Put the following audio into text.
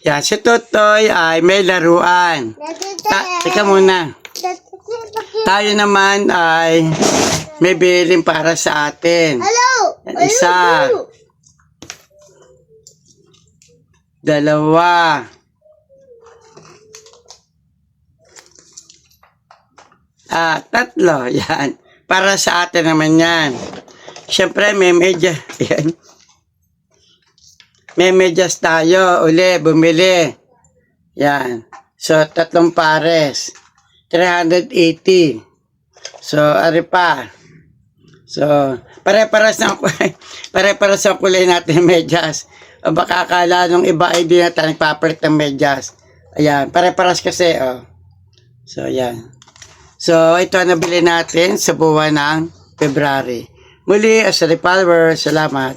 Yan, si Totoy ay may laruan. Teka muna. Tayo naman ay may bilin para sa atin. Yan, isa. Dalawa. Tatlo. Yan. Para sa atin naman yan. Siyempre, may medyas. Yan. May medyas tayo. Uli, bumili. Yan. So, 3 pares. 380. So, ari pa. So, pare-paras ng kulay natin medyas. O baka akala nung iba ay di na tayo nagpapalit ng medyas. Ayan, pare-paras kasi, oh. So, ayan. So, ito ang nabili natin sa buwan ng February. Muli, as a follower, salamat.